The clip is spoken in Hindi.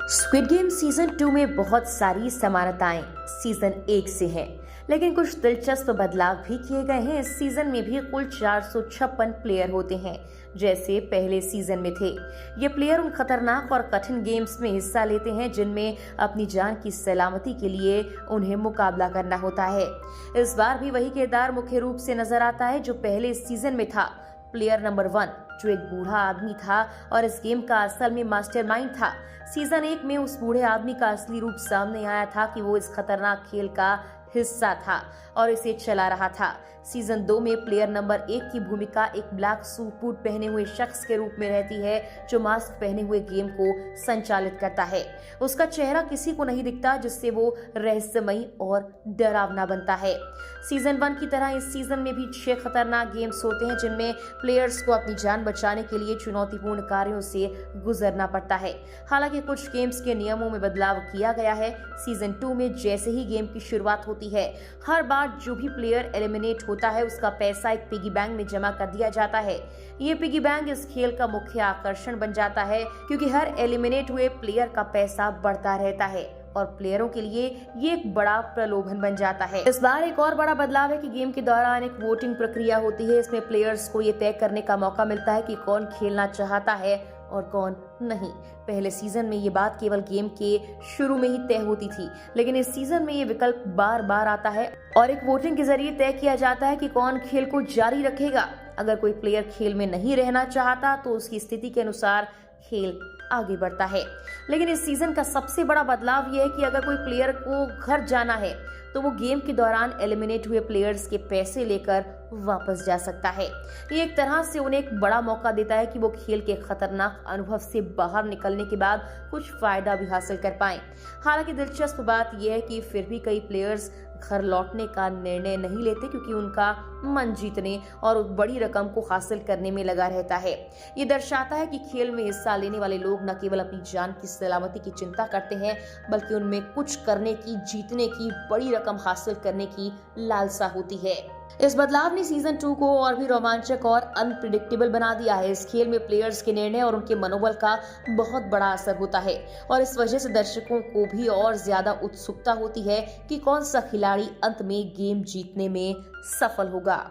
स्क्विड गेम सीजन 2 में बहुत सारी समानताएं सीजन 1 से हैं, लेकिन कुछ दिलचस्प बदलाव भी किए गए हैं। इस सीजन में भी कुल 456 प्लेयर होते हैं जैसे पहले सीजन में थे। ये प्लेयर उन खतरनाक और कठिन गेम्स में हिस्सा लेते हैं जिनमें अपनी जान की सलामती के लिए उन्हें मुकाबला करना होता है। इस बार भी वही किरदार मुख्य रूप से नजर आता है जो पहले सीजन में था। प्लेयर नंबर 1 जो एक बूढ़ा आदमी था और इस गेम का असल में मास्टरमाइंड था। सीजन 1 में उस बूढ़े आदमी का असली रूप सामने आया था कि वो इस खतरनाक खेल का हिस्सा था और इसे चला रहा था। सीजन 2 में प्लेयर नंबर 1 की भूमिका एक ब्लैक सूट बूट पहने हुए शख्स के रूप में रहती है जो मास्क पहने हुए गेम को संचालित करता है। उसका चेहरा किसी को नहीं दिखता जिससे वो रहस्यमयी और डरावना बनता है। सीजन 1 की तरह इस सीजन में भी 6 खतरनाक गेम्स होते हैं जिनमें प्लेयर्स को अपनी जान बचाने के लिए चुनौतीपूर्ण कार्यों से गुजरना पड़ता है। हालांकि कुछ गेम्स के नियमों में बदलाव किया गया है। सीजन 2 में जैसे ही गेम की शुरुआत होती है, हर बार जो भी प्लेयर एलिमिनेट होता है उसका पैसा एक पिगी बैंक में जमा कर दिया जाता है। ये पिगी बैंक इस खेल का मुख्य आकर्षण बन जाता है क्योंकि हर एलिमिनेट हुए प्लेयर का पैसा बढ़ता रहता है और प्लेयरों के लिए ये एक बड़ा प्रलोभन बन जाता है। इस बार एक और बड़ा बदलाव है कि गेम के दौरान एक वोटिंग प्रक्रिया होती है। इसमें प्लेयर्स को ये तय करने का मौका मिलता है कि कौन खेलना चाहता है और कौन नहीं। पहले सीजन में ये बात केवल गेम के शुरू में ही तय होती थी, लेकिन इस सीजन में ये विकल्प बार बार आता है और एक वोटिंग के जरिए तय किया जाता है कि कौन खेल को जारी रखेगा। अगर कोई प्लेयर खेल में नहीं रहना चाहता तो उसकी स्थिति के अनुसार खेल आगे बढ़ता है। लेकिन इस सीजन का सबसे बड़ा बदलाव यह है कि अगर कोई प्लेयर को घर जाना है तो वो गेम के दौरान एलिमिनेट हुए प्लेयर्स के पैसे लेकर वापस जा सकता है। ये एक तरह से उन्हें एक बड़ा मौका देता है कि वो खेल के खतरनाक अनुभव से बाहर निकलने के बाद कुछ फायदा भी हासिल कर पाएं। हालांकि दिलचस्प बात यह है कि फिर भी कई प्लेयर्स घर लौटने का निर्णय नहीं लेते क्योंकि उनका मन जीतने और उस बड़ी रकम को हासिल करने में लगा रहता है। ये दर्शाता है कि खेल में हिस्सा लेने वाले लोग न केवल अपनी जान की सलामती की चिंता करते हैं बल्कि उनमें कुछ करने की, जीतने की, बड़ी रकम हासिल करने की लालसा होती है। इस बदलाव ने सीजन 2 को और भी रोमांचक और अनप्रिडिक्टेबल बना दिया है। इस खेल में प्लेयर्स के निर्णय और उनके मनोबल का बहुत बड़ा असर होता है और इस वजह से दर्शकों को भी और ज्यादा उत्सुकता होती है कि कौन सा खिलाड़ी अंत में गेम जीतने में सफल होगा।